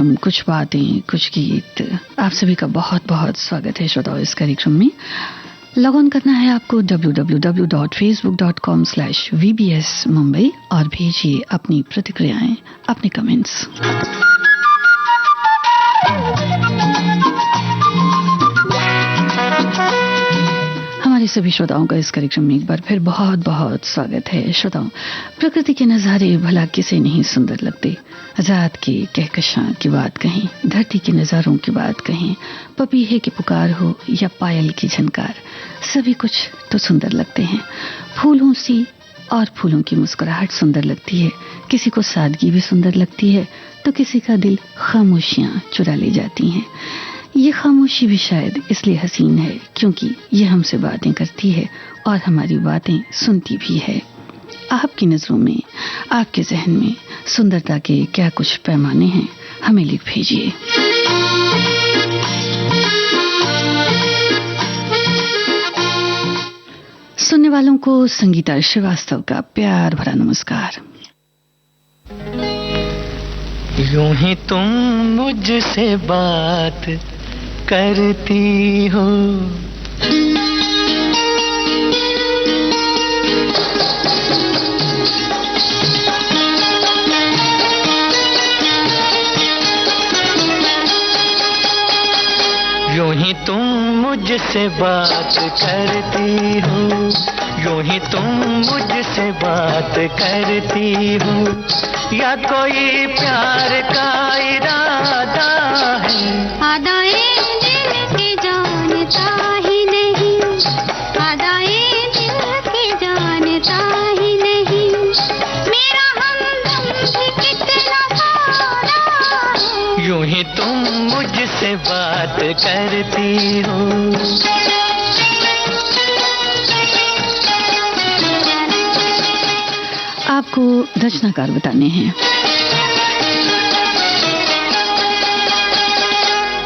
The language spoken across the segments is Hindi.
कार्यक्रम कुछ बातें कुछ गीत, आप सभी का बहुत बहुत स्वागत है श्रोताओं इस कार्यक्रम में। लॉग ऑन करना है आपको www.facebook.com/VBS मुंबई और भेजिए अपनी प्रतिक्रियाएं, अपने कमेंट्स। हमारे सभी श्रोताओं का इस कार्यक्रम में एक बार फिर बहुत बहुत स्वागत है। श्रोताओं, प्रकृति के नज़ारे भला किसे नहीं सुंदर लगते। रात की कहकशां की बात कहें, धरती के नज़ारों की बात कहें, पपीहे की पुकार हो या पायल की झनकार, सभी कुछ तो सुंदर लगते हैं। फूलों सी और फूलों की मुस्कुराहट सुंदर लगती है। किसी को सादगी भी सुंदर लगती है तो किसी का दिल खामोशियां चुरा ले जाती हैं। ये खामोशी भी शायद इसलिए हसीन है क्योंकि ये हमसे बातें करती है और हमारी बातें सुनती भी है। आपकी नजरों में, आपके जहन में सुंदरता के क्या कुछ पैमाने हैं, हमें लिख भेजिए। सुनने वालों को संगीता श्रीवास्तव का प्यार भरा नमस्कार। यूं ही तुम मुझसे बात करती हो, यूं ही तुम मुझसे बात करती हो, यूं ही तुम मुझसे बात करती हो, या कोई प्यार का इरादा है? आदाए दिल की जानता ही नहीं, आदाए दिल की जानता ही नहीं, मेरा हमदम भी कितना सारा है। यूं ही तुम मुझसे बात करती हो। आपको रचनाकार बताने हैं।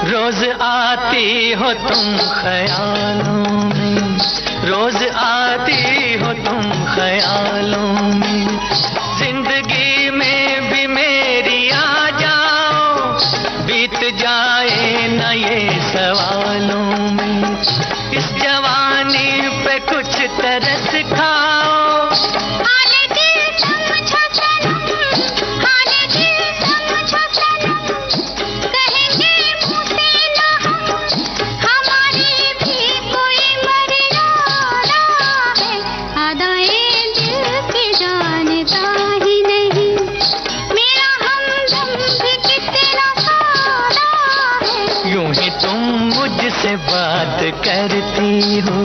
रोज आती हो तुम ख्यालों में, रोज आती हो तुम ख्यालों में, जिंदगी में भी मेरी आ जाओ, बीत जाए न ये सवालों में, इस जवानी पे कुछ तरस खाओ। मुझसे बात करती हो।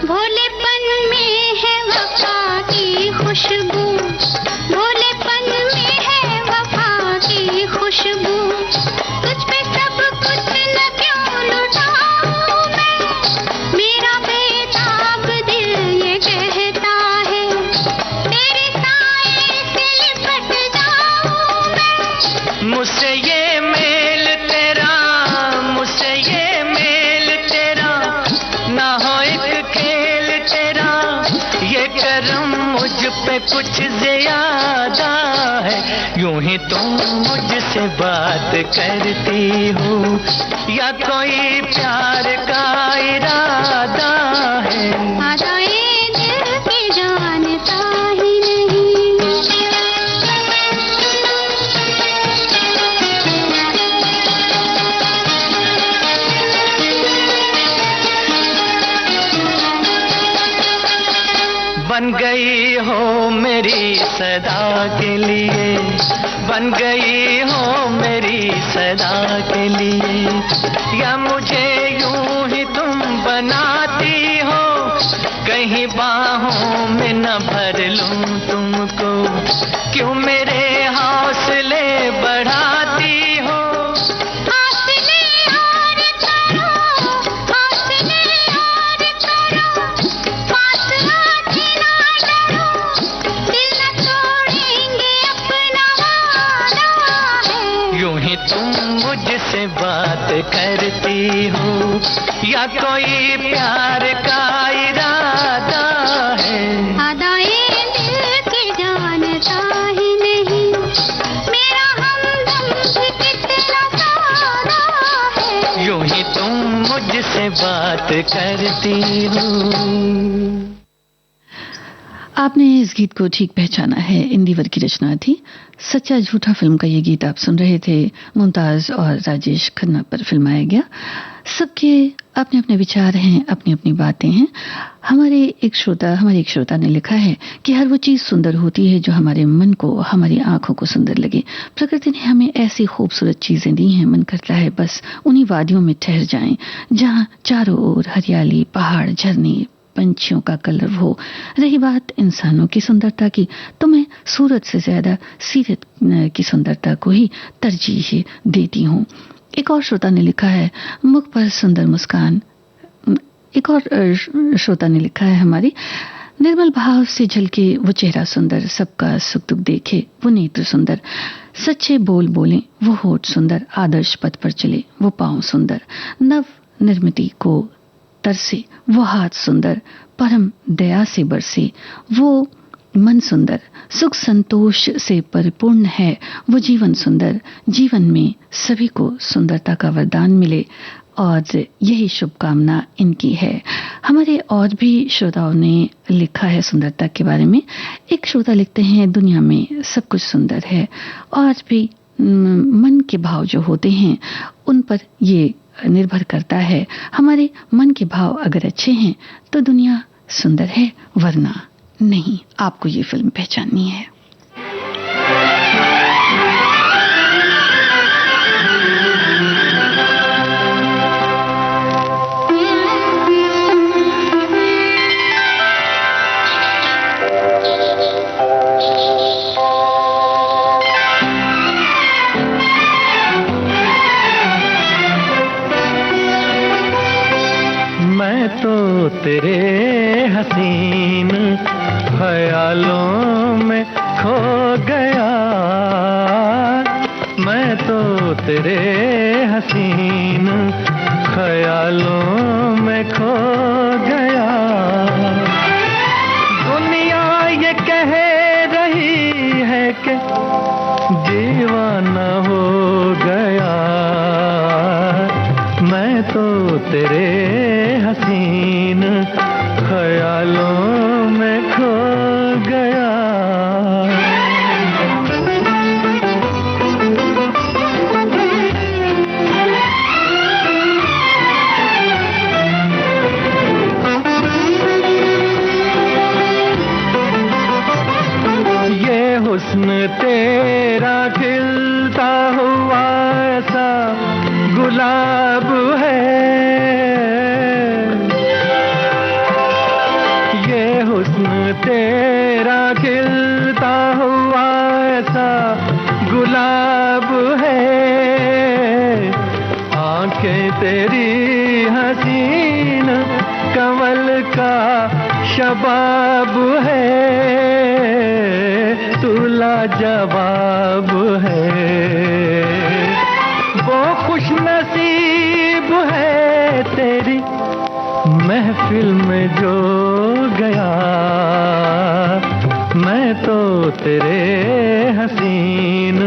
भोलेपन में है वफा की खुशबू, भोलेपन में है वफा की खुशबू, तुझ पे सब कुछ न क्यों लुटाऊं मैं, मेरा बेताब दिल ये कहता है, तेरे साए से लिपट जाऊं मैं। मुझसे ये मेल तेरा, मुझसे ये मेल तेरा, ना हो एक खेल तेरा, ये करम मुझ पे कुछ ज्यादा है। यूं ही तुम मुझसे बात करती हो, या कोई प्यार का इरादा है? आदाए दिल की जानता ही नहीं। बन गई हो मेरी सदा के लिए, बन गई हो मेरी सदा के लिए, या मुझे यूं ही तुम बनाती हो, कहीं बाहों में न भर लूं तुमको, क्यों मेरे हौसले बढ़ाती हो? हौसले और करो, हौसले और करो, पास आके ना डरो, दिल न तोड़ेंगे अपना करती हूँ या कोई प्यार का इरादा है। अदाएं दिल की जानता ही नहीं, मेरा हमदम भी कितना सादा है। यूं ही तुम मुझसे बात करती हो। आपने इस गीत को ठीक पहचाना है, इंदिवर की रचना थी। सच्चा झूठा फिल्म का ये गीत आप सुन रहे थे। मुमताज और राजेश खन्ना पर फिल्माया गया। सबके अपने अपने विचार हैं, अपनी अपनी बातें हैं। हमारे एक श्रोता ने लिखा है कि हर वो चीज़ सुंदर होती है जो हमारे मन को, हमारी आंखों को सुंदर लगे। प्रकृति ने हमें ऐसी खूबसूरत चीज़ें दी हैं, मन करता है बस उन्हीं वादियों में ठहर जाएं जहाँ चारों ओर हरियाली, पहाड़, झरने, पंछियों का कलर हो। रही बात इंसानों की सुंदरता की, तो मैं सूरत से ज्यादा सीरत की सुंदरता को ही तरजीह देती हूँ। एक और श्रोता ने लिखा है, मुख पर सुंदर मुस्कान। एक और श्रोता ने लिखा है, हमारी निर्मल भाव से झलके वो चेहरा सुंदर, सबका सुख दुख देखे वो नेत्र सुंदर, सच्चे बोल बोले वो होठ सुंदर, आदर्श पथ पर चले वो पांव सुंदर, नव निर्मिति को तरसे वो हाथ सुंदर, परम दया से बरसे वो मन सुंदर, सुख संतोष से परिपूर्ण है वो जीवन सुंदर, जीवन में सभी को सुंदरता का वरदान मिले और यही शुभकामना इनकी है। हमारे और भी श्रोताओं ने लिखा है सुंदरता के बारे में। एक श्रोता लिखते हैं, दुनिया में सब कुछ सुंदर है और भी मन के भाव जो होते हैं उन पर ये निर्भर करता है। हमारे मन के भाव अगर अच्छे हैं तो दुनिया सुंदर है, वरना नहीं। आपको ये फिल्म पहचाननी है। मैं तो तेरे हसीन ख्यालों में खो गया, मैं तो तेरे हसीन ख्यालों में खो गया। दुनिया ये कह रही है कि दीवाना हो गया, मैं तो तेरे हसीन ख्यालों में खो गया। ये हुस्न तेरा खिलता हुआ ऐसा गुलाब है, ये हुस्न तेरा खिलता हुआ ऐसा गुलाब है। आंखें तेरी हसीन कमल का शबाब है, तू लाजवाब है। वो खुश नसीब है तेरी महफिल में जो गया, मैं तो तेरे हसीन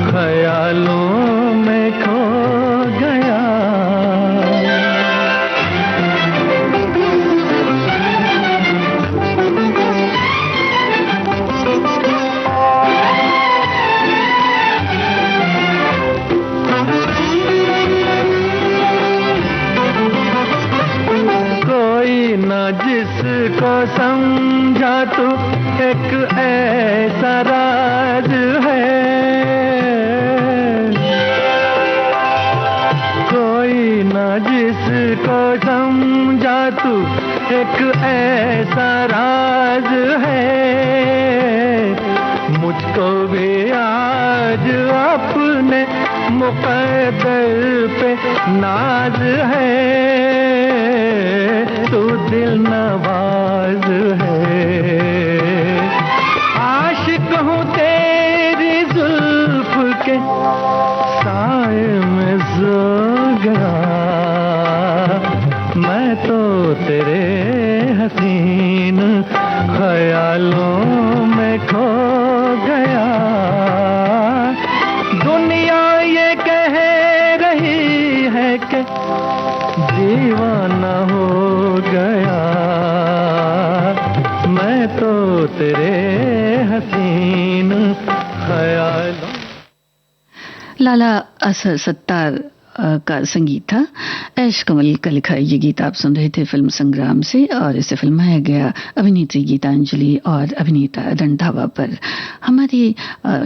ख्यालों में खो गया। जिसको समझा तू एक ऐसा राज है, कोई ना जिसको समझा तू एक ऐसा राज है। मुझको भी आज अपने मुक़द्दर पे नाज है, तू दिल नवाज है। आशिक हूँ तेरी जुल्फ के साए में सो लाला असर सत्तार का संगीत था। ऐश कमल का लिखा ये गीत आप सुन रहे थे फिल्म संग्राम से, और इसे फिल्माया गया अभिनेत्री गीतांजलि और अभिनेता रंधावा पर। हमारे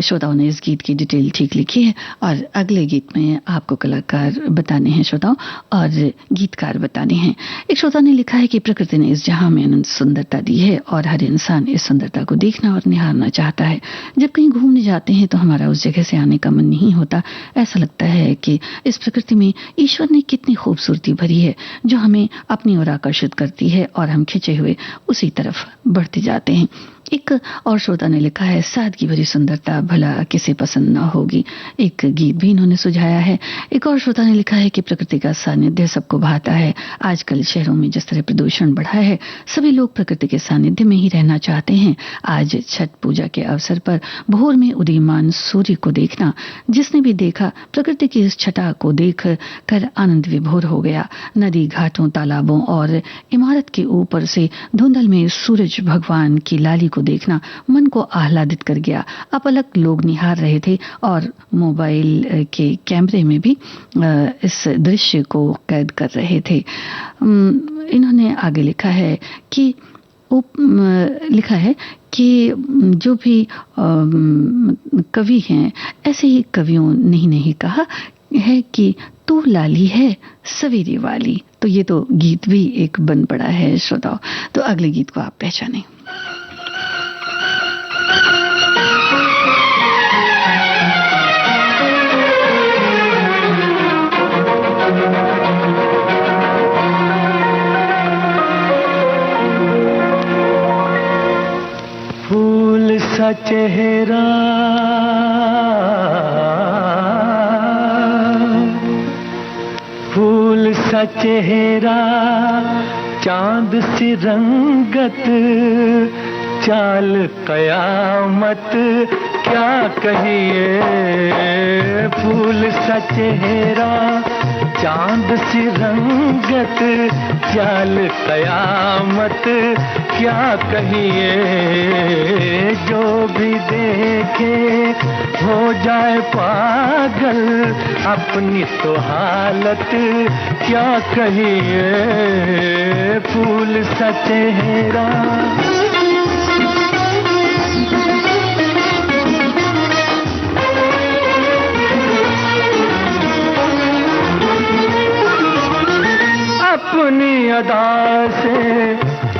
श्रोताओं ने इस गीत की डिटेल ठीक लिखी है, और अगले गीत में आपको कलाकार बताने हैं श्रोताओं, और गीतकार बताने हैं। एक श्रोता ने लिखा है कि प्रकृति ने इस जहां में अनंत सुंदरता दी है, और हर इंसान इस सुंदरता को देखना और निहारना चाहता है। जब कहीं घूमने जाते हैं तो हमारा उस जगह से आने का मन नहीं होता। ऐसा लगता है कि इस प्रकृति में ईश्वर ने कितनी खूबसूरती भरी है, जो हमें अपनी ओर आकर्षित करती है, और हम खिंचे हुए उसी तरफ बढ़ते जाते हैं। एक और श्रोता ने लिखा है, सादगी भरी सुंदरता भला किसे पसंद ना होगी। एक गीत भी इन्होंने सुझाया है। एक और श्रोता ने लिखा है कि प्रकृति का सानिध्य सबको भाता है। आजकल शहरों में जिस तरह प्रदूषण बढ़ा है, सभी लोग प्रकृति के सानिध्य में ही रहना चाहते हैं। आज छठ पूजा के अवसर पर भोर में उदीयमान सूर्य को देखना, जिसने भी देखा प्रकृति की इस छटा को देख कर आनंद विभोर हो गया। नदी, घाटों, तालाबों और इमारत के ऊपर से धुंधल में सूरज भगवान की लाली को देखना मन को आह्लादित कर गया। अपलक लोग निहार रहे थे, और मोबाइल के कैमरे में भी इस दृश्य को कैद कर रहे थे। इन्होंने आगे लिखा है कि जो भी कवि हैं, ऐसे ही कवियों नहीं कहा है कि तू लाली है सवेरे वाली। तो ये तो गीत भी एक बन पड़ा है श्रोताओं। तो अगले गीत को आप पहचानें। फूल सा चेहरा, फूल सा चेहरा, चांद सी रंगत, चाल कयामत क्या कहिए। फूल सा चेहरा, चांद सी रंगत, चाल कयामत क्या कहिए। जो भी देखे हो जाए पागल, अपनी तो हालत क्या कहिए। फूल सा चेहरा, अपनी अदा से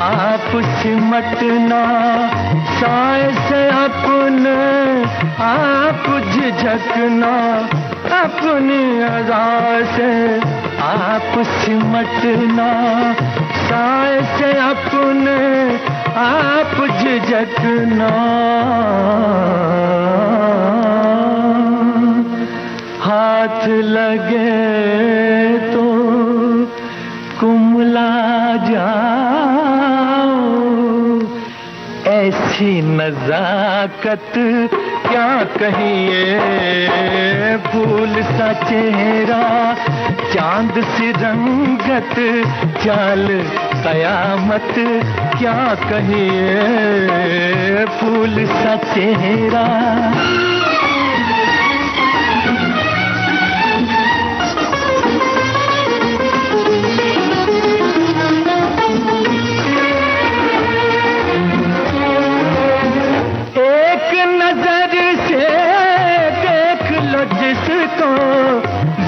आप सिमटना, साए से अपने आप झिझकना। अपनी अदा से आप सिमटना, साए से अपने आप झिझकना। हाथ लगे तो कुमला जाओ, ऐसी नजाकत क्या कहिए। फूल सा चेहरा, चांद सी रंगत, चाल कयामत क्या कहिए। फूल सा चेहरा,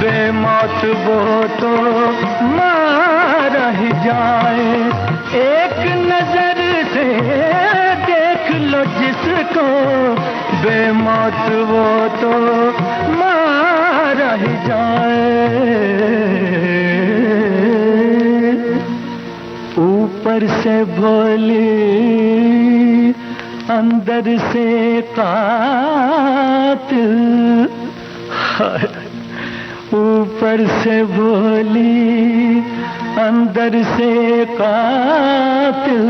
बेमौत वो तो मारा ही जाए। एक नजर से देख लो जिसको, बेमौत वो तो मारा ही जाए। ऊपर से भोली, अंदर से कातिल। ऊपर से भोली, अंदर से कातिल,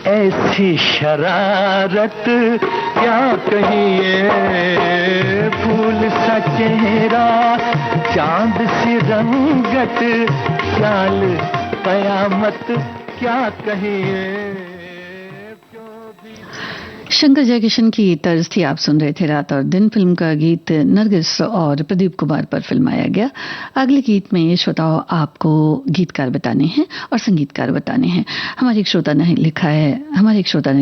ऐसी शरारत क्या कहिए। फूल सा चेहरा, चांद सी रंगत, चाल कयामत क्या कहिए। शंकर जयकिशन की तर्ज थी। आप सुन रहे थे रात और दिन। फिल्म का गीत नरगिस और प्रदीप कुमार पर फिल्माया गया। अगले गीत में श्रोताओं आपको गीतकार बताने हैं और संगीतकार बताने हैं। हमारे एक श्रोता ने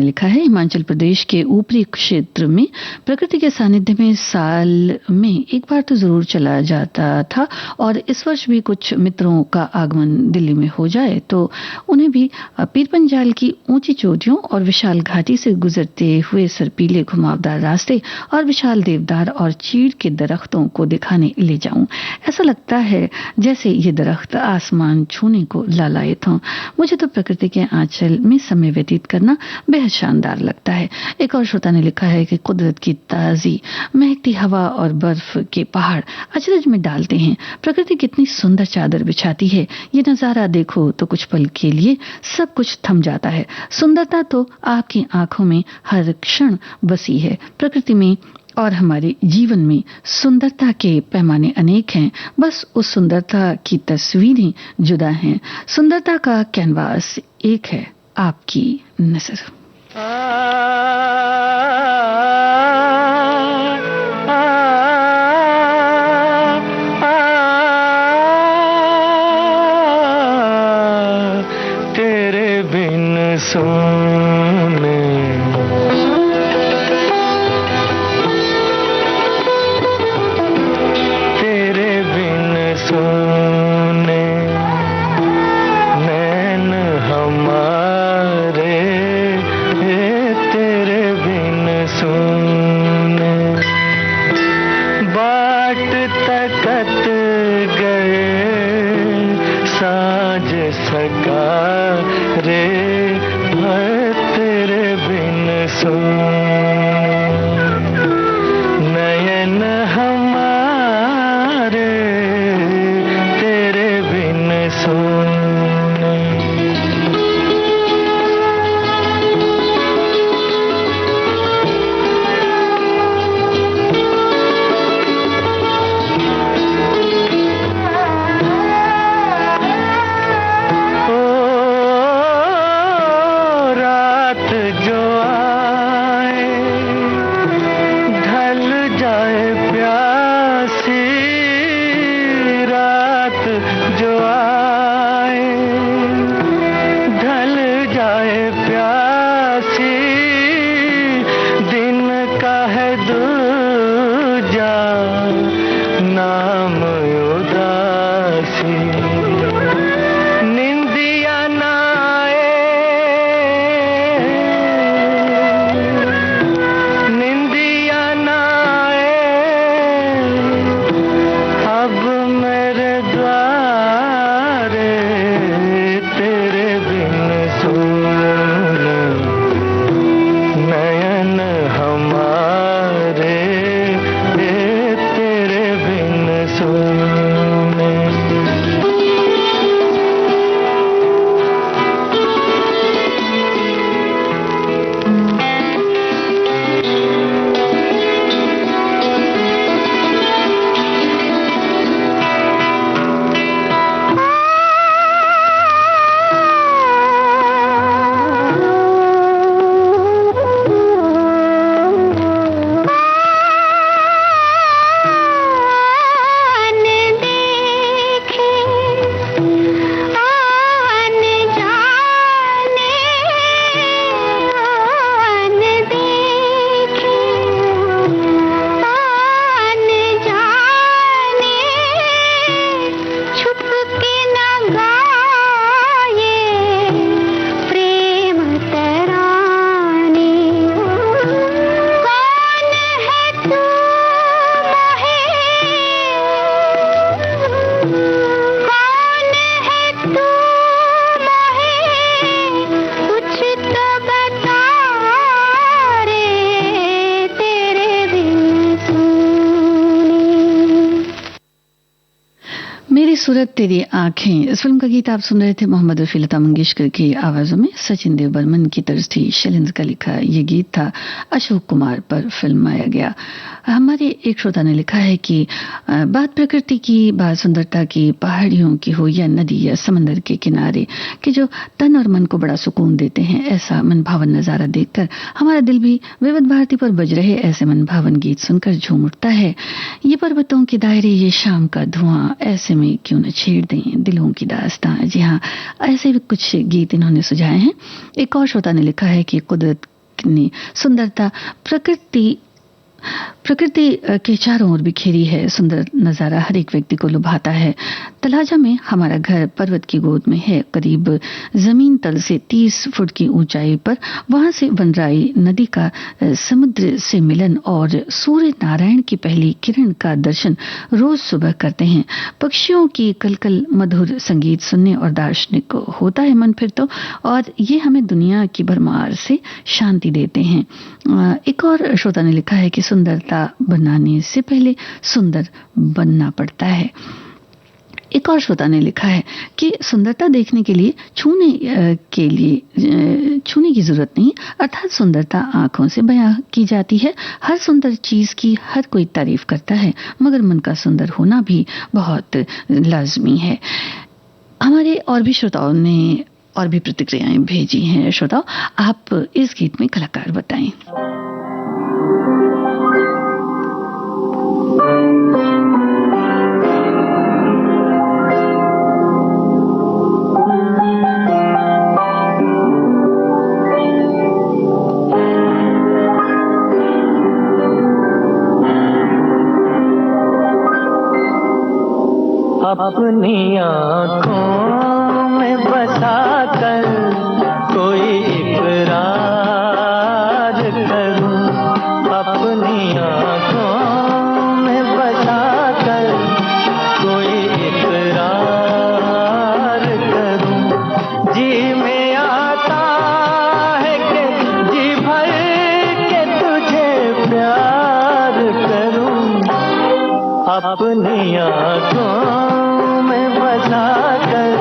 लिखा है हिमाचल प्रदेश के ऊपरी क्षेत्र में प्रकृति के सानिध्य में साल में एक बार तो जरूर चला जाता था और इस वर्ष भी कुछ मित्रों का आगमन दिल्ली में हो जाए तो उन्हें भी पीरपंजाल की ऊंची चोटियों और विशाल घाटी से गुजरते हुए सरपीले घुमावदार रास्ते और विशाल देवदार और चीड़ के दरख्तों को दिखाने ले जाऊं। ऐसा लगता है जैसे ये दरख्त आसमान छूने को लालायित हों। मुझे तो प्रकृति के आंचल में समय व्यतीत करना बेहद शानदार लगता है। एक और श्रोता ने लिखा है कि कुदरत की ताजी महकती हवा और बर्फ के पहाड़ अचरज में डालते हैं। प्रकृति कितनी सुंदर चादर बिछाती है। ये नजारा देखो तो कुछ पल के लिए सब कुछ थम जाता है। सुंदरता तो आपकी आंखों में हर क्षण बसी है। प्रकृति में और हमारे जीवन में सुंदरता के पैमाने अनेक हैं, बस उस सुंदरता की तस्वीरें जुदा हैं। सुंदरता का कैनवास एक है, आपकी नजर। तेरे बिन सोने सोने नैन हमारे तेरे बिन सोने बाट तकत गए साँझ सका रे तेरे बिन सोने नयन हमारे तेरे बिन सोने। ओ रात जो आए ढल जाए प्यासी, रात जो आए ढल जाए प्यासी, दिन का है दूजा नाम उदासी। निंदिया ना आए, निंदिया ना आए, अब मेरे द्वारे तेरे बिन सोना नयन हमारे सूरत तेरी आंखें, इस फिल्म का गीत आप सुन रहे थे मोहम्मद रफी, लता मंगेशकर की आवाजों में। सचिन देव बर्मन की तर्ज थी, शैलेंद्र का लिखा ये गीत था, अशोक कुमार पर फिल्माया गया। हमारे एक श्रोता ने लिखा है कि बात प्रकृति की, बात सुंदरता की, पहाड़ियों की हो या नदी या समंदर के किनारे, कि जो तन और मन को बड़ा सुकून देते हैं, ऐसा मनभावन नजारा देखकर हमारा दिल भी विविध भारती पर बज रहे ऐसे मनभावन गीत सुनकर झूम उठता है। ये पर्वतों के दायरे, ये शाम का धुआं, ऐसे में क्यों न छेड़ दें दिलों की दास्तां। जी हाँ, ऐसे भी कुछ गीत इन्होंने सुझाए हैं। एक और श्रोता ने लिखा है कि कुदरत की सुंदरता, प्रकृति के चारों ओर बिखेरी है, सुंदर नजारा हर एक व्यक्ति को लुभाता है। तलाजा में हमारा घर पर्वत की गोद में है, करीब जमीन तल से 30 फुट की ऊंचाई पर। वहां से वनराई नदी का समुद्र से मिलन और सूर्य नारायण की पहली किरण का दर्शन रोज सुबह करते हैं। पक्षियों की कलकल मधुर संगीत सुनने और दार्शनिक होता है मन फिर तो, और ये हमें दुनिया की भरमार से शांति देते हैं। एक और श्रोता ने लिखा है कि सुंदरता बनाने से पहले सुंदर बनना पड़ता है। एक और श्रोता ने लिखा है कि सुंदरता देखने के लिए छूने की जरूरत नहीं, अर्थात सुंदरता आंखों से बयां की जाती है। हर सुंदर चीज की हर कोई तारीफ करता है, मगर मन का सुंदर होना भी बहुत लाजमी है। हमारे और भी श्रोताओं ने और भी प्रतिक्रियाएं भेजी हैं। श्रोताओं, आप इस गीत में कलाकार बताएं। अपनी आँखों में बसा कर कोई इकरार करूं, अपनी आँखों में बसा कर कोई इकरार करूं। जी में आता है कि जी भर के तुझे प्यार करूं, अपनी आँखों बसा कर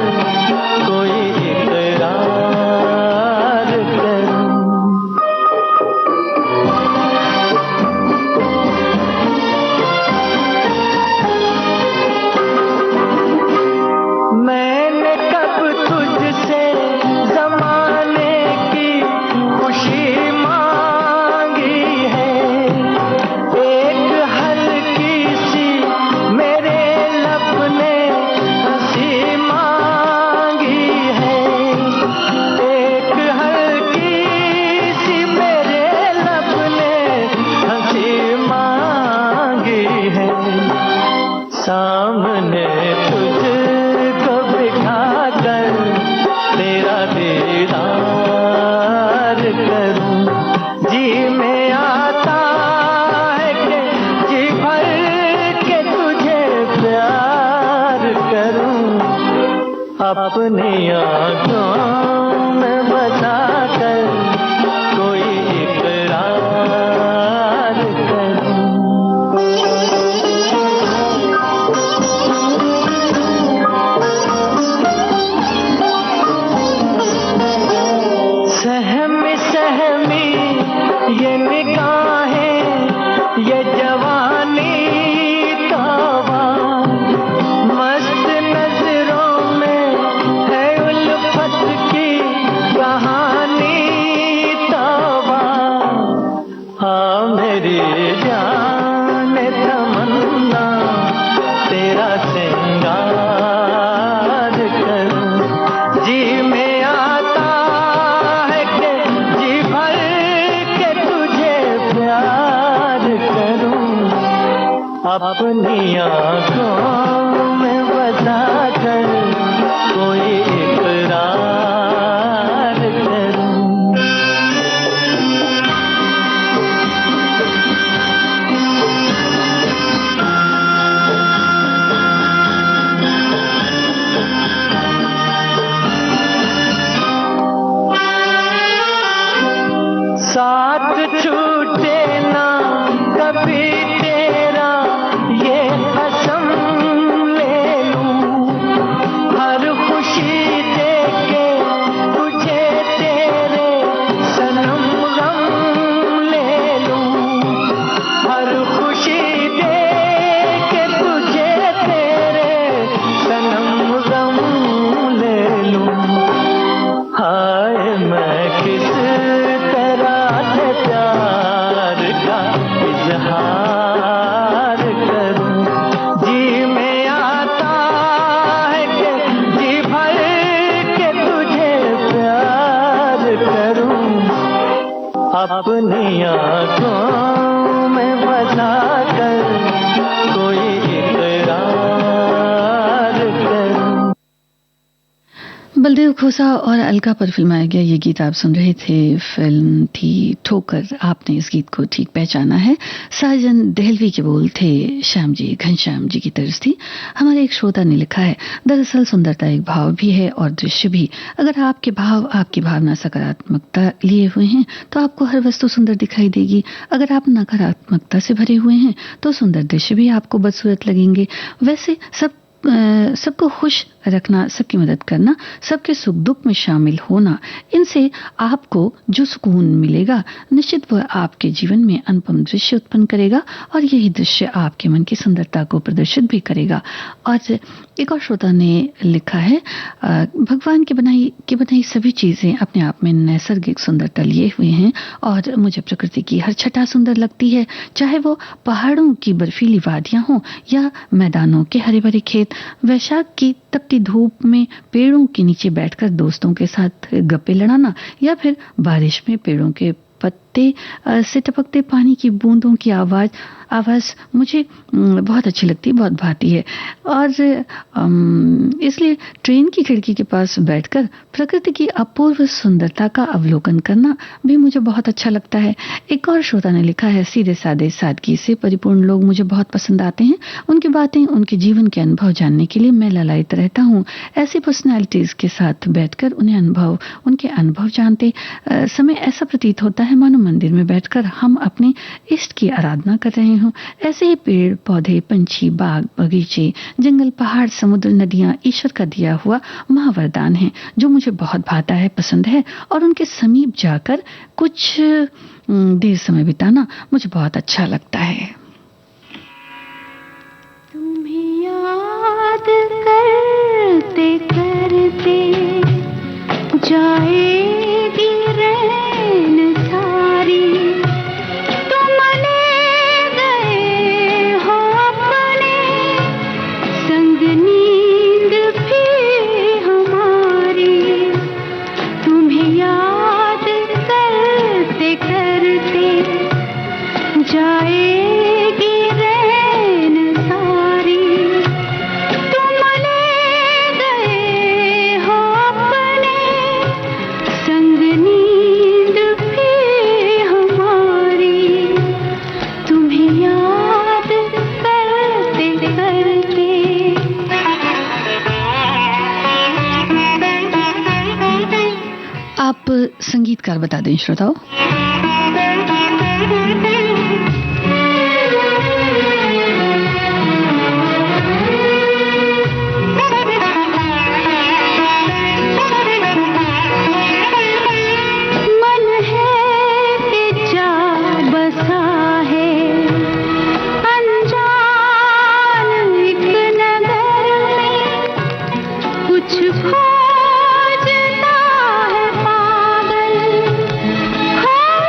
कोई इकरार करूं। मैंने कब तुझसे ज़माने की खुशी मांगी है, एक हल्की सी मेरे लब ने हंसी मांगी है, एक हल्की सी मेरे लब ने हंसी मांगी है। सामने तुझको बिठा कर तेरा दीदार करूं, जी में आता है कि जी भर के तुझे प्यार करूं, अपनी आँखों में बसा कर कोई इकरार करूं। सहमी सहमी ये निगाहें, ये जवानी तौबा, मस्त नजरों में है उल्फत की कहानी तौबा। हाँ मेरी जान तमन्ना तेरा श्रृंगार करूं, जी में आता है कि जी भर के तुझे प्यार करूं, अपनी आँखों में बसा कर कोई इकरार करूं। साथ छूटे ना कभी तेरा ये कसम ले लूं, अपनी आंखों में बसा कर कोई इकरार कर। बलदेव खोसा और अलका पर फिल्माया गया ये गीत आप सुन रहे थे। फिल्म थी ठोकर। आपने इस गीत को ठीक पहचाना है। साजन देहलवी के बोल थे श्याम जी, घनश्याम जी की तर्ज थी। हमारे एक श्रोता ने लिखा है, दरअसल सुंदरता एक भाव भी है और दृश्य भी। अगर आपके भाव, आपकी भावना सकारात्मकता लिए हुए हैं तो आपको हर वस्तु सुंदर दिखाई देगी। अगर आप नकारात्मकता से भरे हुए हैं तो सुंदर दृश्य भी आपको बदसूरत लगेंगे। वैसे सबको खुश रखना, सबकी मदद करना, सबके सुख दुख में शामिल होना, इनसे आपको जो सुकून मिलेगा निश्चित वह आपके जीवन में अनुपम दृश्य उत्पन्न करेगा और यही दृश्य आपके मन की सुंदरता को प्रदर्शित भी करेगा। और एक और श्रोता ने लिखा है, भगवान की बनाई सभी चीजें अपने आप में नैसर्गिक सुंदरता लिए हुए हैं और मुझे प्रकृति की हर छटा सुंदर लगती है, चाहे वो पहाड़ों की बर्फीली वादियां हों या मैदानों के हरे भरे खेत। वैशाख की तपती धूप में पेड़ों के नीचे बैठकर दोस्तों के साथ गप्पे लड़ाना या फिर बारिश में पेड़ों के पत्ते से टपकते पानी की बूंदों की आवाज मुझे बहुत अच्छी लगती है, बहुत भाती है। और इसलिए ट्रेन की खिड़की के पास बैठकर प्रकृति की अपूर्व सुंदरता का अवलोकन करना भी मुझे बहुत अच्छा लगता है। एक और श्रोता ने लिखा है, सीधे सादे सादगी से परिपूर्ण लोग मुझे बहुत पसंद आते हैं। उनकी बातें, उनके जीवन के अनुभव जानने के लिए मैं ललायत रहता हूँ। ऐसी पर्सनैलिटीज के साथ बैठकर उनके अनुभव जानते समय ऐसा प्रतीत होता है मानो मंदिर में बैठकर हम अपने इष्ट की आराधना कर रहे हों। ऐसे ही पेड़ पौधे, पंछी, बाग बगीचे, जंगल, पहाड़, समुद्र, नदियां ईश्वर का दिया हुआ महावरदान है जो मुझे बहुत भाता है, पसंद है। और उनके समीप जाकर कुछ देर समय बिताना मुझे बहुत अच्छा लगता है। तुम्हें याद करते करते जाएगी रैन सारी, तुम ले गए हो अपने संग नींद भी हमारी। तुम्हें याद करते करते जाएगी रैन सारी, तुम ले गए हो अपने संग नींद भी हमारी। तुम्हें याद करते करते। आप संगीतकार बता दें श्रोताओ। मन है कि जा बसा है अनजान एक नगर में, कुछ खोजता है पागल खोजता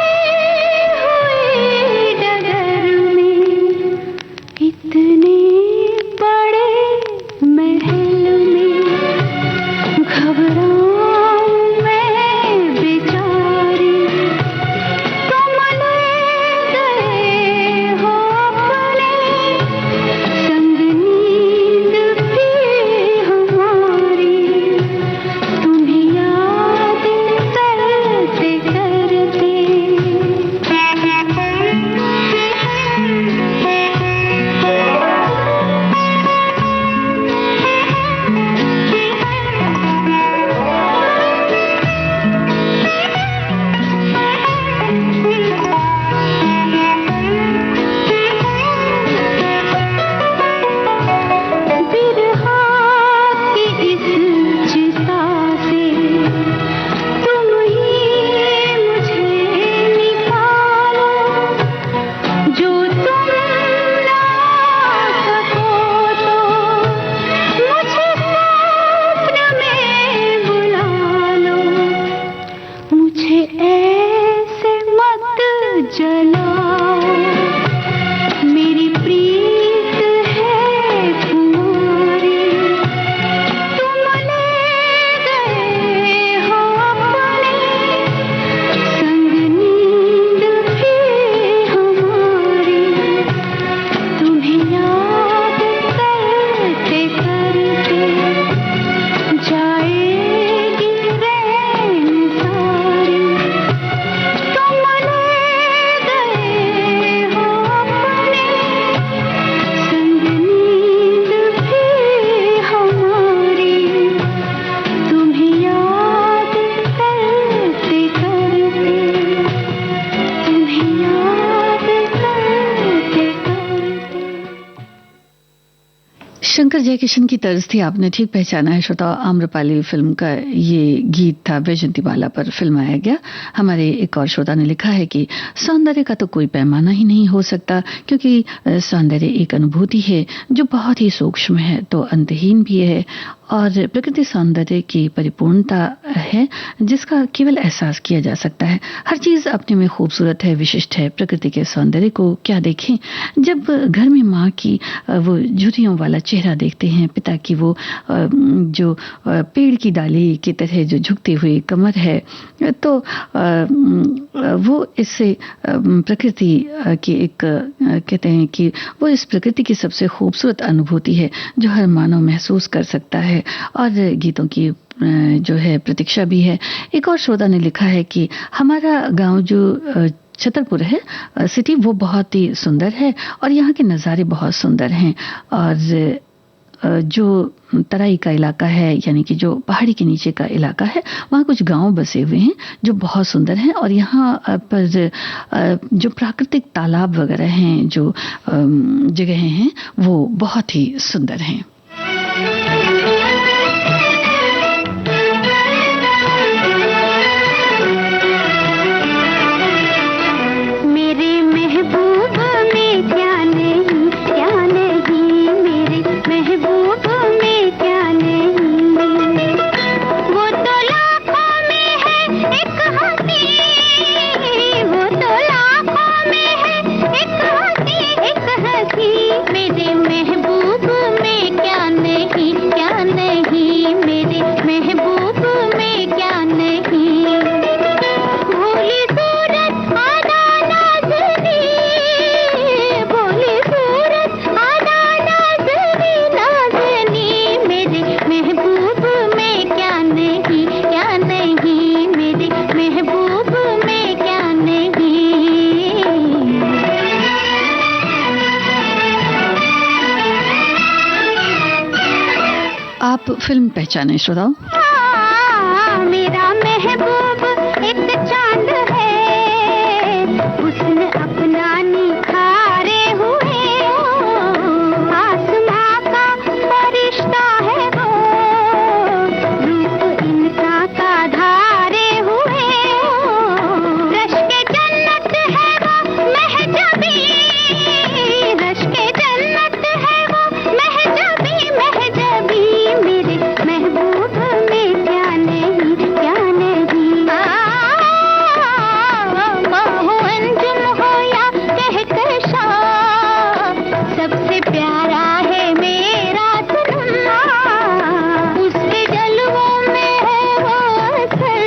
शंकर जयकिशन की तर्ज थी, आपने ठीक पहचाना है श्रोता। आम्रपाली फिल्म का ये गीत था, वैजंतीमाला पर फिल्माया गया। हमारे एक और श्रोता ने लिखा है कि सौंदर्य का तो कोई पैमाना ही नहीं हो सकता, क्योंकि सौंदर्य एक अनुभूति है जो बहुत ही सूक्ष्म है तो अंतहीन भी है, और प्रकृति सौंदर्य की परिपूर्णता है जिसका केवल एहसास किया जा सकता है। हर चीज अपने में खूबसूरत है, विशिष्ट है। प्रकृति के सौंदर्य को क्या देखें जब घर में माँ की वो झुर्रियों वाला चेहरा देखते हैं, पिता की वो जो पेड़ की डाली की तरह जो झुकती हुई कमर है, तो वो इससे प्रकृति की एक कहते हैं कि वो इस प्रकृति की सबसे खूबसूरत अनुभूति है जो हर मानव महसूस कर सकता है, और गीतों की जो है प्रतीक्षा भी है। एक और श्रोता ने लिखा है कि हमारा गांव जो छतरपुर है सिटी, वो बहुत ही सुंदर है और यहाँ के नज़ारे बहुत सुंदर हैं, और जो तराई का इलाका है यानी कि जो पहाड़ी के नीचे का इलाका है, वहाँ कुछ गांव बसे हुए हैं जो बहुत सुंदर हैं, और यहाँ पर जो प्राकृतिक तालाब वगैरह हैं, जो जगहें हैं, वो बहुत ही सुंदर हैं। आप फिल्म पहचाने श्रोताओ। मेरा महबूब एक चांद है, उसने अपना निखारे हुए, आसमां का फरिश्ता है वो, रूप इनका का धारे हुए, रश के जन्नत है वो महजबी, रश के जन्नत है वो महजबी, महजबी मेरे महबूब में क्या नहीं, क्या नहीं। हो अंजुम हो या कहकशा, सबसे प्यारा है मेरा सनम, उसके जलवों में है वो असर,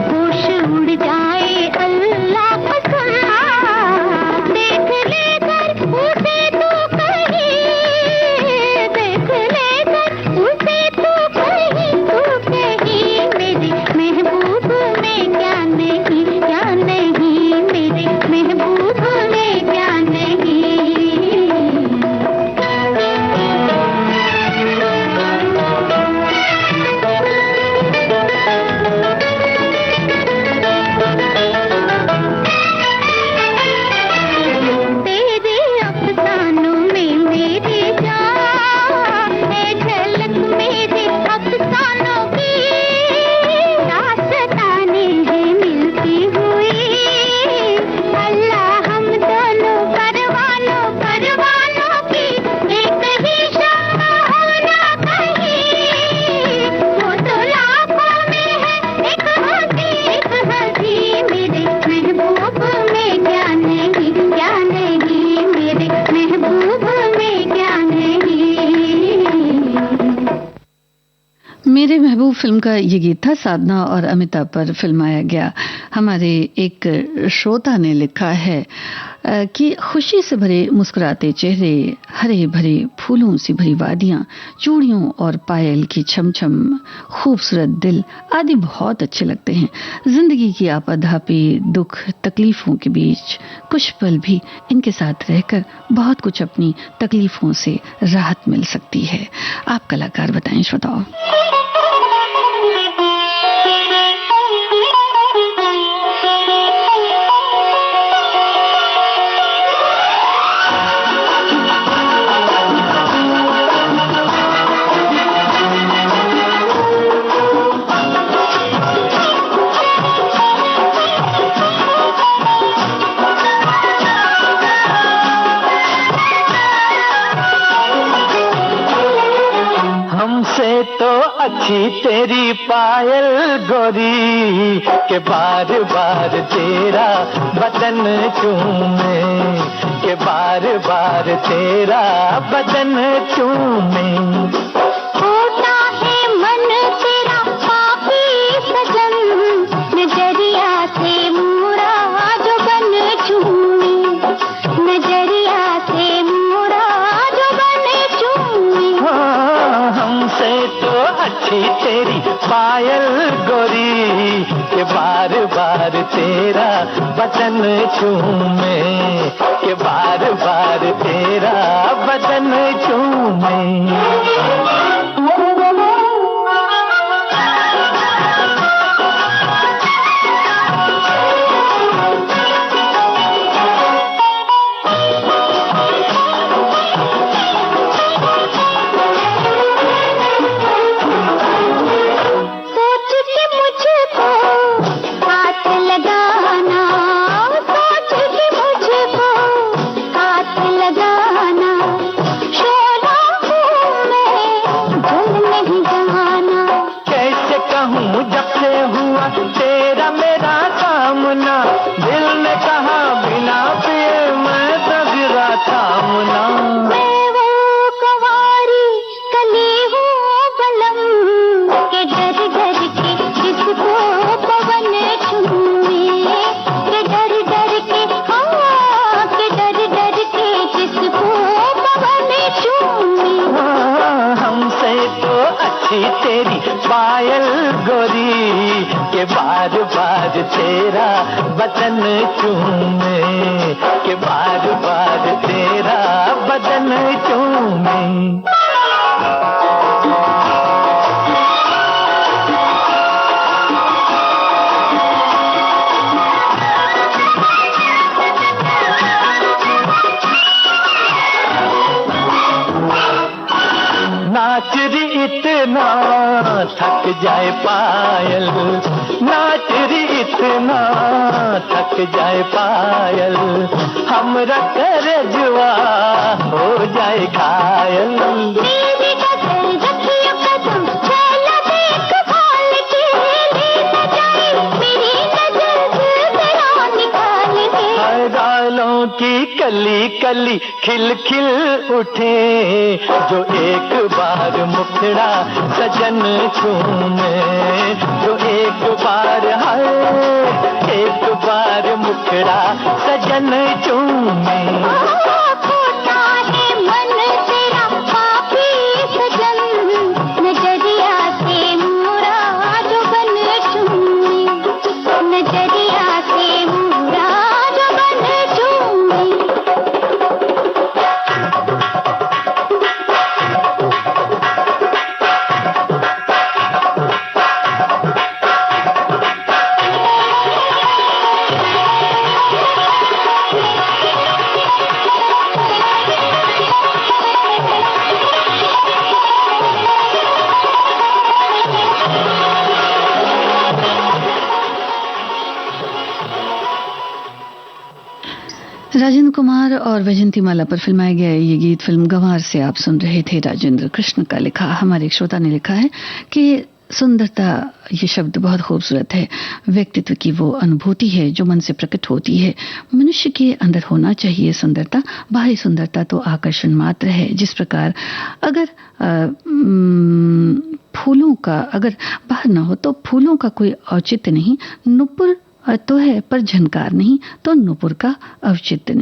होश उड़ जाए अल्लाह कसम, देख लेकर उसे तू कहीं, देख लेकर उसे तू कहीं, तू कहीं मेरे महबूब में क्या नहीं, क्या नहीं, मेरे महबूब में क्या नहीं। तेरे अफसानों में मेरी जान है, झलक मेरे अफसानों की, दास्ताने हैं मिलती हुई, अल्लाह हम दोनों परवानों परवानों की, एक ही शम्मा होना कहीं, वो तो लाखों में है एक हंसी, एक हंसी मेरे महबूब में क्या नहीं, क्या नहीं, मेरे महबूब में क्या नहीं। मेरे महबूब फिल्म का ये गीत था, साधना और अमिताभ पर फिल्माया गया। हमारे एक श्रोता ने लिखा है कि खुशी से भरे मुस्कुराते चेहरे, हरे भरे फूलों से भरी वादियां, चूड़ियों और पायल की छमछम, खूबसूरत दिल आदि बहुत अच्छे लगते हैं। जिंदगी की आपाधापी, दुख तकलीफों के बीच कुछ पल भी इनके साथ रहकर बहुत कुछ अपनी तकलीफों से राहत मिल सकती है। आप कलाकार बताएं श्रोताओं। अच्छी तेरी पायल गोरी के बार बार तेरा बदन चूमे, के बार बार तेरा बदन चूमे। होता है मन तेरा पापी सजन, नजरिया से मोरा जो बन चूमे, नजरिया से मोरा जो बन चूमे। हाँ, हमसे तो अच्छी तेरी पायल गोरी के बार बार तेरा बदन चूमे, के बार बार तेरा बदन चूमे। तेरा मेरा सामना, दिल ने कहा बिना पिए मैं तगड़ा थामना। मैं वो कुंवारी कली हूँ बलम, के डर डर के जिसको पवन छूए, के डर डर के हाँ, के डर डर के जिसको पवन छूए। हाँ, हमसे तो अच्छी तेरी पायल गोरी के बार बार तेरा बदन चूमे, के बार बार तेरा बदन चूमे। नाच री इतना थक जाए पायल, नाच री इतना थक जाए पायल, हमरा करजवा हो जाए घायल। मेरी गजल रखियो कदम, चला देख भाल के, ले न जाए मेरी नजर तेरा निकाल के। डालों की कली कली खिल खिल उठे, जो एक बार मुखड़ा सजन चूमे, जो एक बार है एक बार मुखड़ा सजन चूमे। खोटा है मन तेरा पापी सजन, नजरिया से मोरा जो बन चूमे, नजरिया से मोरा जो बन चूमे। राजेंद्र कुमार और वैजंतीमाला पर फिल्माया गया ये गीत फिल्म गंवार से आप सुन रहे थे। राजेंद्र कृष्ण का लिखा। हमारे एक श्रोता ने लिखा है कि सुंदरता ये शब्द बहुत खूबसूरत है, व्यक्तित्व की वो अनुभूति है जो मन से प्रकट होती है। मनुष्य के अंदर होना चाहिए सुंदरता, बाहरी सुंदरता तो आकर्षण मात्र है। जिस प्रकार अगर फूलों का अगर बाहर ना हो तो फूलों का कोई औचित्य नहीं, नुपुर तो है पर झनकार नहीं, तो नुपुर का औचित्य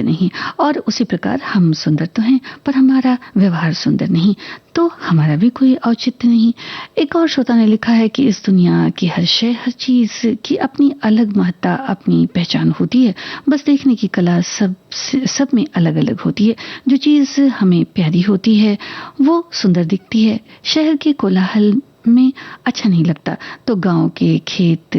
नहीं। और उसी प्रकार हम सुंदर तो हैं पर हमारा व्यवहार सुंदर नहीं, तो हमारा भी कोई औचित्य नहीं। एक और श्रोता ने लिखा है कि इस दुनिया की हर शय, हर चीज की अपनी अलग महत्ता, अपनी पहचान होती है। बस देखने की कला सब में अलग अलग होती है। जो चीज हमें प्यारी होती है वो सुंदर दिखती है। शहर के कोलाहल में अच्छा नहीं लगता, तो गांव के खेत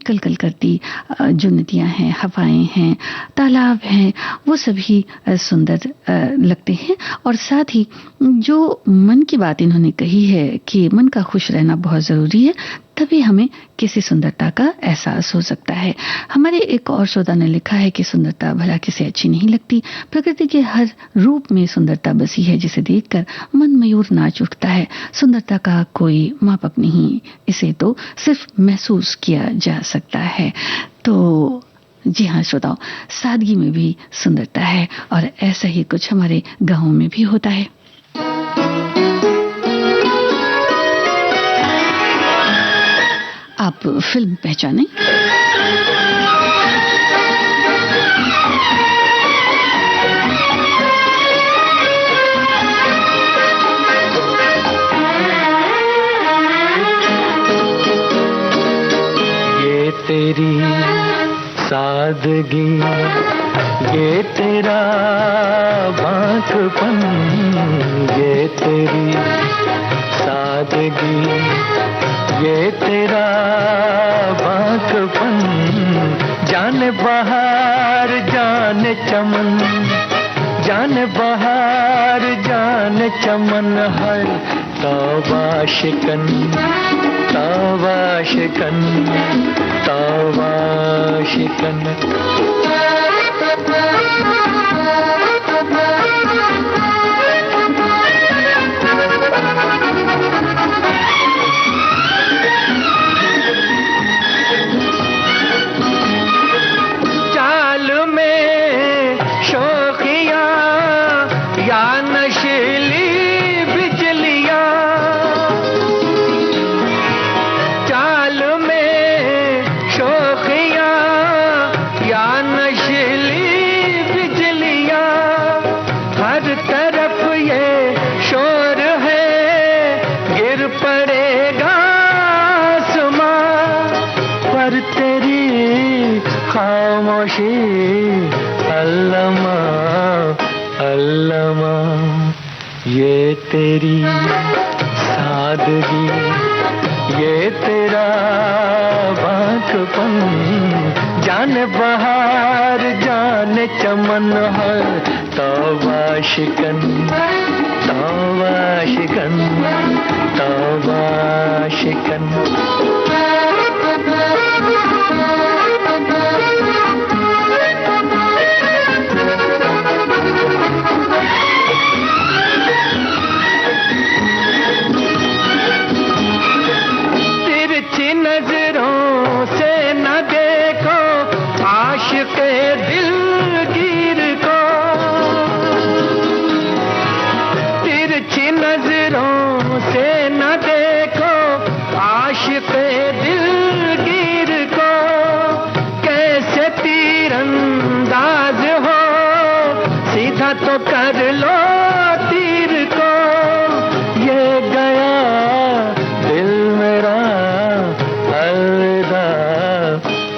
कलकल करती जो नदियां हैं, हवाएं हैं, तालाब हैं, वो सभी सुंदर लगते हैं। और साथ ही जो मन की बात इन्होंने कही है कि मन का खुश रहना बहुत ज़रूरी है, तभी हमें किसी सुंदरता का एहसास हो सकता है। हमारे एक और श्रोता ने लिखा है कि सुंदरता भला किसे अच्छी नहीं लगती, प्रकृति के हर रूप में सुंदरता बसी है जिसे देखकर मन मयूर नाच उठता है। सुंदरता का कोई मापक नहीं, इसे तो सिर्फ महसूस किया जा सकता है। तो जी हाँ श्रोताओं, सादगी में भी सुंदरता है और ऐसा ही कुछ हमारे गांवों में भी होता है। आप फिल्म पहचाने? ये तेरी सादगी, ये तेरा बांकपन, ये तेरी सादगी, ये तेरा बांकपन, जान बहार जान चमन, जान बहार जान चमन, हर तौबा शिकन, तौबा शिकन, तौबा शिकन। चाल में शोखिया या नशीली बिजलियां, चाल में शोखिया या नशीली बिजलियां, हर तरफ ये शोर है, गिर पड़ेगा आसमां, पर तेरी खामोशी अल्लमा अल्लमा, ये तेरी सादगी, ये तेरा बांकपन, जान बहार जान चमन, हर तौबा शिकन, तौबा शिकन, तौबा शिकन। तिरछी नजरों से न देखो आशिक़े दिलगीर को, तिरछी नजरों से न देखो आशिक़े दिलगीर को, कैसे तीरंदाज हो सीधा तो कर लो तीर को, ये गया दिल मेरा अलविदा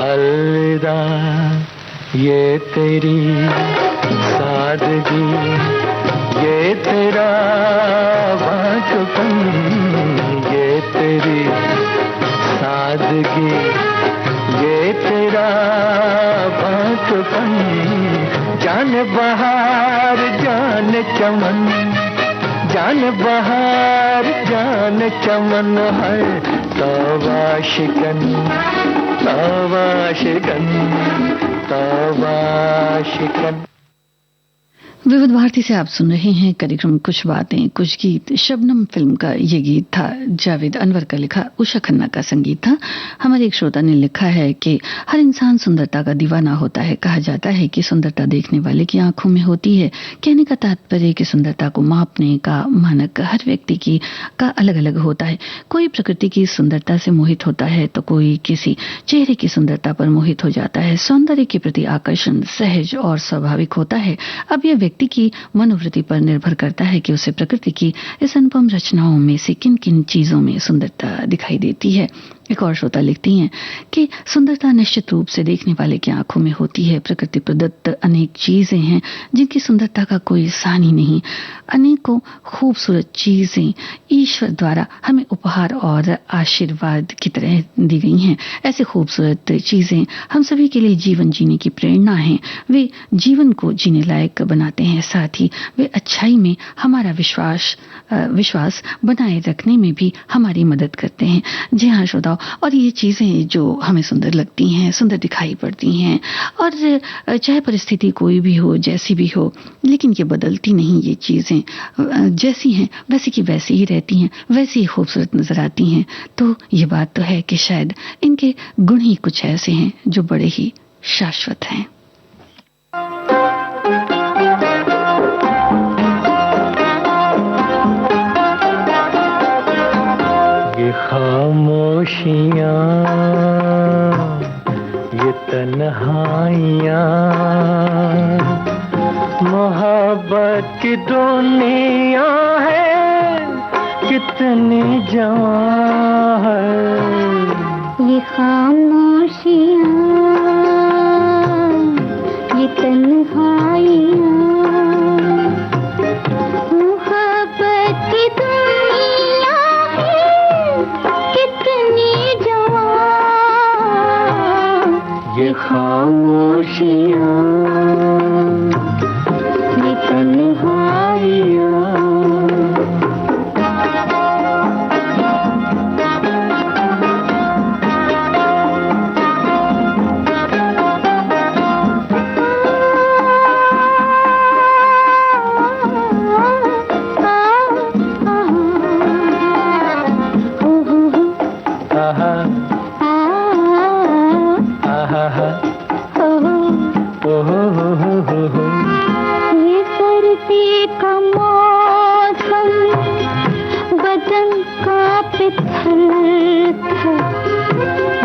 अलविदा, ये तेरी सादगी, ये तेरा बांकपन, ये तेरी सादगी, ये तेरा बांकपन, जान बहार जान चमन, जान बहार जान चमन, हर तौबा शिकन, तौबा शिकन, तौबा शिकन। विविध भारती से आप सुन रहे हैं कार्यक्रम कुछ बातें कुछ गीत। शबनम फिल्म का ये गीत था, जावेद अनवर का लिखा, उषा खन्ना का संगीत था। हमारे एक श्रोता ने लिखा है कि हर इंसान सुंदरता का दीवाना होता है। कहा जाता है कि सुंदरता देखने वाले की आंखों में होती है। कहने का तात्पर्य कि सुंदरता को मापने का मानक हर व्यक्ति की का अलग अलग होता है। कोई प्रकृति की सुंदरता से मोहित होता है तो कोई किसी चेहरे की सुंदरता पर मोहित हो जाता है। सौंदर्य के प्रति आकर्षण सहज और स्वाभाविक होता है। अब यह व्यक्ति की मनोवृत्ति पर निर्भर करता है कि उसे प्रकृति की इस अनुपम रचनाओं में से किन किन चीजों में सुंदरता दिखाई देती है। एक और श्रोता लिखती हैं कि सुंदरता निश्चित रूप से देखने वाले की आंखों में होती है। प्रकृति प्रदत्त अनेक चीजें हैं जिनकी सुंदरता का कोई सानी नहीं। अनेकों खूबसूरत चीजें ईश्वर द्वारा हमें उपहार और आशीर्वाद की तरह दी गई हैं। ऐसी खूबसूरत चीजें हम सभी के लिए जीवन जीने की प्रेरणा हैं। वे जीवन को जीने लायक बनाते हैं, साथ ही वे अच्छाई में हमारा विश्वास बनाए रखने में भी हमारी मदद करते हैं। जी हाँ श्रोताओ, सौदा, और ये चीज़ें जो हमें सुंदर लगती हैं, सुंदर दिखाई पड़ती हैं, और चाहे परिस्थिति कोई भी हो, जैसी भी हो, लेकिन ये बदलती नहीं। ये चीज़ें जैसी हैं वैसी की वैसी ही रहती हैं, वैसी ही खूबसूरत नज़र आती हैं। तो ये बात तो है कि शायद इनके गुण ही कुछ ऐसे हैं जो बड़े ही शाश्वत हैं। ये खामोशियाँ, ये तन्हाइयाँ, मोहब्बत की दुनिया है, कितनी जवां है। ये खामोशियाँ, ये तन्हाइयाँ, मोहब्बत की दुनिया है, कितनी जवां। ये खामोशियाँ, ये तन्हाइयाँ, ये सर्दी का मौसम बदन कांपे थर-थर।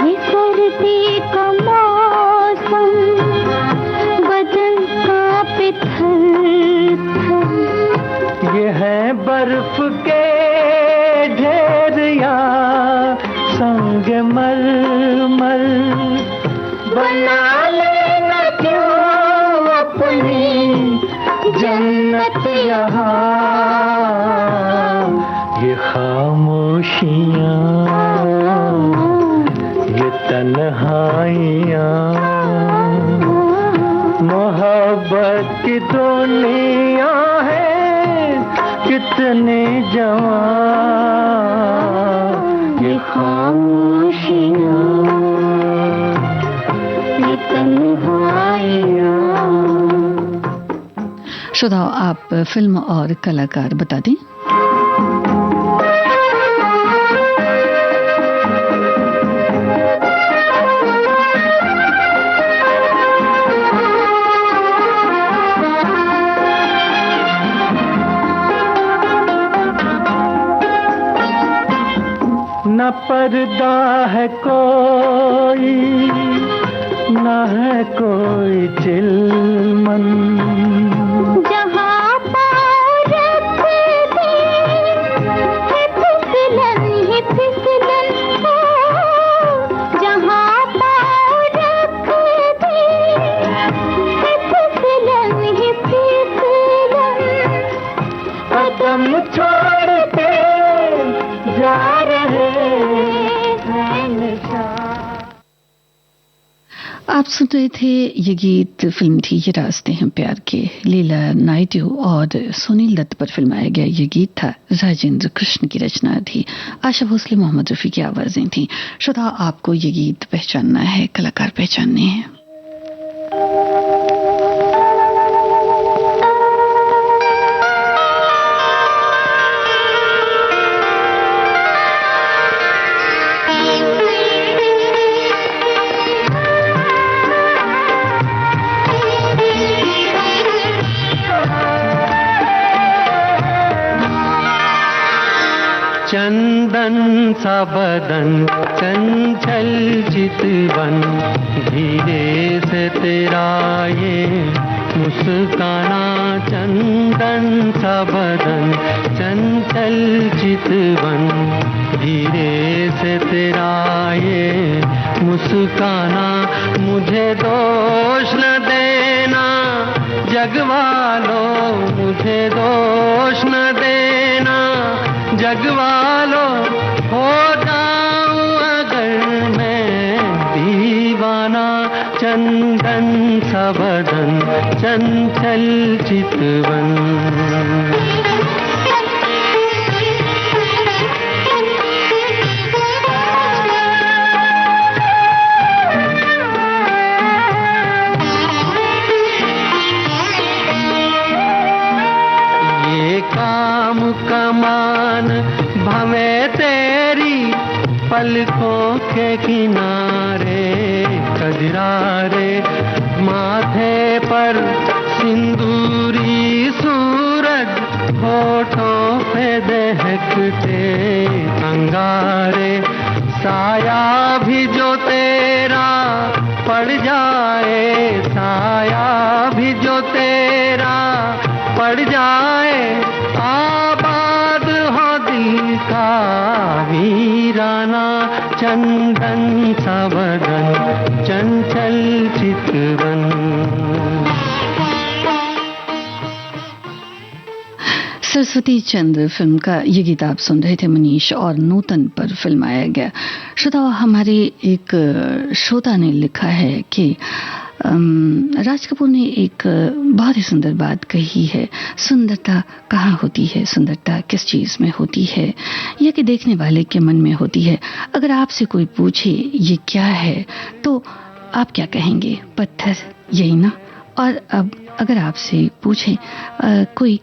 ये सर्दी का मौसम बदन कांपे थर-थर। ये है बर्फ के ढेरिया संग मरमर, बना लेना क्यों अपनी जन्नत यहाँ। ये खामोशियाँ, ये तन्हाइयाँ, मोहब्बत की दुनिया है, कितने जवां। ये खामोशियाँ, ये तन्हाइयाँ। श्रोताओं, आप फिल्म और कलाकार बता दें। न पर्दा है कोई, न है कोई चिलमन, जहाँ पाँव रख दे है फिसलन ही फिसलन हो। जहाँ पाँव रख दे है फिसलन ही फिसलन। कदम छोड़ते जा रहे हैं निशान। आप सुन रहे थे ये गीत, फिल्म थी ये रास्ते हैं प्यार के, लीला नायडू और सुनील दत्त पर फिल्माया गया ये गीत था। राजेंद्र कृष्ण की रचना थी, आशा भोसले, मोहम्मद रफी की आवाजें थी। श्रोता, आपको ये गीत पहचानना है, कलाकार पहचानने हैं। चंदन सा बदन, चंचल चितवन, धीरे से तेरा ये मुस्काना। चंदन सा बदन, चंचल चितवन, धीरे से तेरा ये मुस्काना। मुझे दोष न देना जगवालो, मुझे दोष न देना जगवालो, हो जाऊं अगर मैं दीवाना। चंदन सा बदन, चंचल चितवन। पलकों के किनारे कजरारे, माथे पर सिंदूरी सूरज, होठों पे दहकते अंगारे, साया भी जो तेरा पड़ जाए, साया भी जो तेरा पड़ जाए, आबाद हो दिल का वीराना, चंदन सा बदन चंचल चितवन। सरस्वती चंद्र फिल्म का ये गीत आप सुन रहे थे मनीष और नूतन पर फिल्माया गया। श्रोताओ, हमारे एक श्रोता ने लिखा है कि राज कपूर ने एक बहुत ही सुंदर बात कही है, सुंदरता कहाँ होती है, सुंदरता किस चीज़ में होती है, यह कि देखने वाले के मन में होती है। अगर आपसे कोई पूछे ये क्या है तो आप क्या कहेंगे? पत्थर, यही ना। और अब अगर आपसे पूछे कोई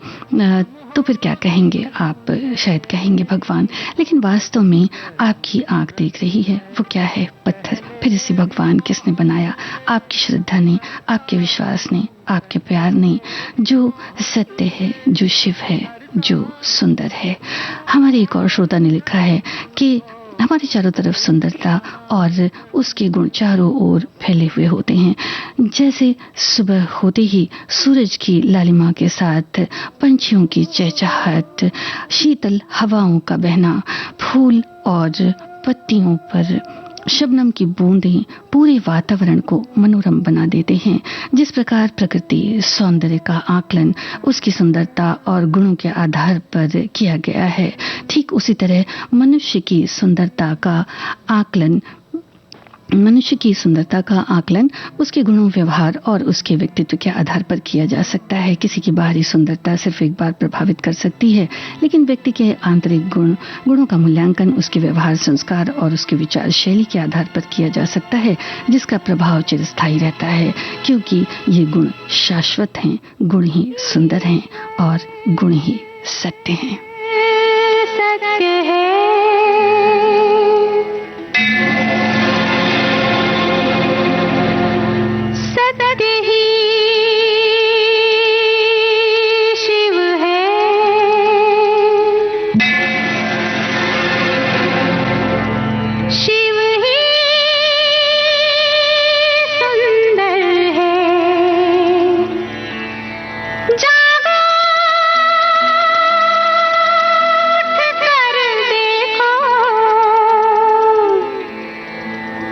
तो फिर क्या कहेंगे? आप शायद कहेंगे भगवान, लेकिन वास्तव में आपकी आंख देख रही है, वो क्या है? पत्थर। फिर इसे भगवान किसने बनाया? आपकी श्रद्धा ने, आपके विश्वास ने, आपके प्यार ने, जो सत्य है, जो शिव है, जो सुंदर है। हमारे एक और श्रोता ने लिखा है कि हमारे चारों तरफ सुंदरता और उसके गुण चारों ओर फैले हुए होते हैं। जैसे सुबह होते ही सूरज की लालिमा के साथ पंछियों की चहचहाहट, शीतल हवाओं का बहना, फूल और पत्तियों पर शबनम की बूंदें पूरे वातावरण को मनोरम बना देते हैं। जिस प्रकार प्रकृति सौंदर्य का आकलन उसकी सुंदरता और गुणों के आधार पर किया गया है, ठीक उसी तरह मनुष्य की सुंदरता का आकलन उसके गुणों, व्यवहार और उसके व्यक्तित्व के आधार पर किया जा सकता है। किसी की बाहरी सुंदरता सिर्फ एक बार प्रभावित कर सकती है, लेकिन व्यक्ति के आंतरिक गुणों का मूल्यांकन उसके व्यवहार, संस्कार और उसके विचार शैली के आधार पर किया जा सकता है, जिसका प्रभाव चिरस्थायी रहता है, क्योंकि ये गुण शाश्वत हैं, गुण ही सुंदर हैं और गुण ही सत्य हैं। सत्य है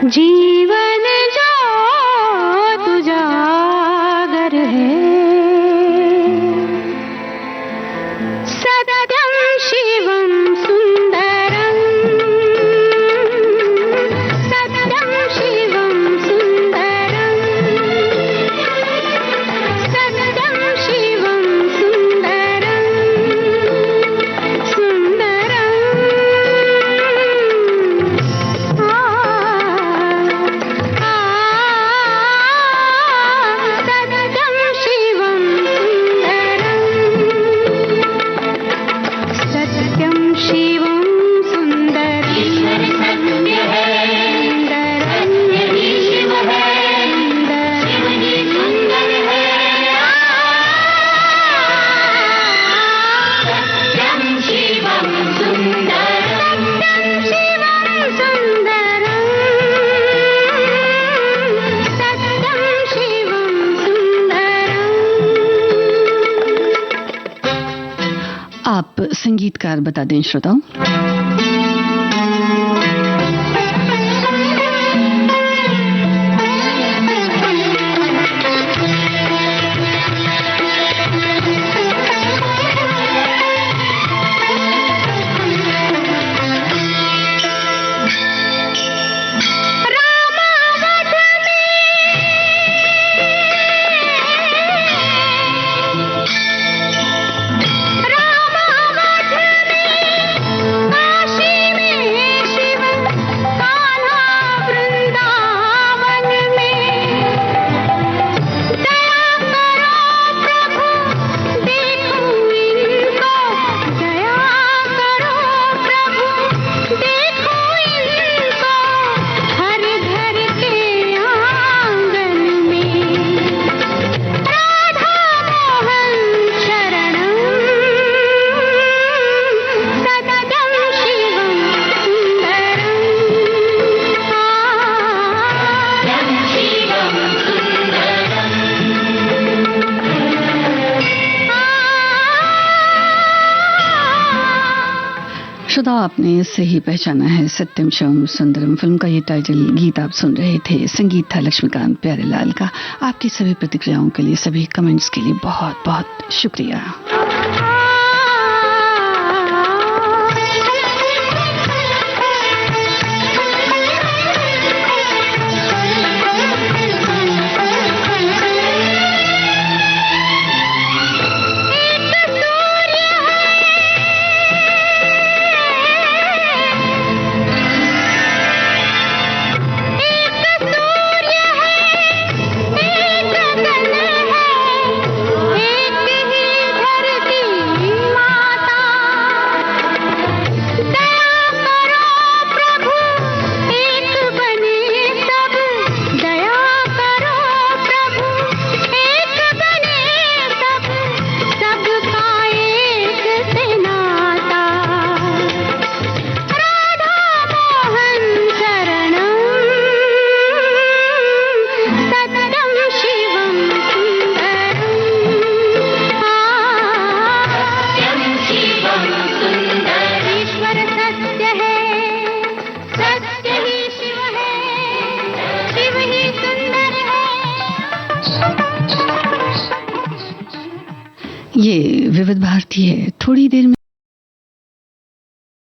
जीवन जो तुजागर है, सत्यम शिवम सुंदरम, सत्यम शिवम सुंदरम, सत्यम शिवम सुंदरम, सुंदरम। आप संगीतकार बता दें श्रोताओं। रामावत में श्रोता, आपने सही पहचाना है सत्यम शिवम सुंदरम फिल्म का ये टाइटल गीत आप सुन रहे थे। संगीत था लक्ष्मीकांत प्यारेलाल का। आपकी सभी प्रतिक्रियाओं के लिए, सभी कमेंट्स के लिए बहुत बहुत शुक्रिया। ये विविध भारती है। थोड़ी देर में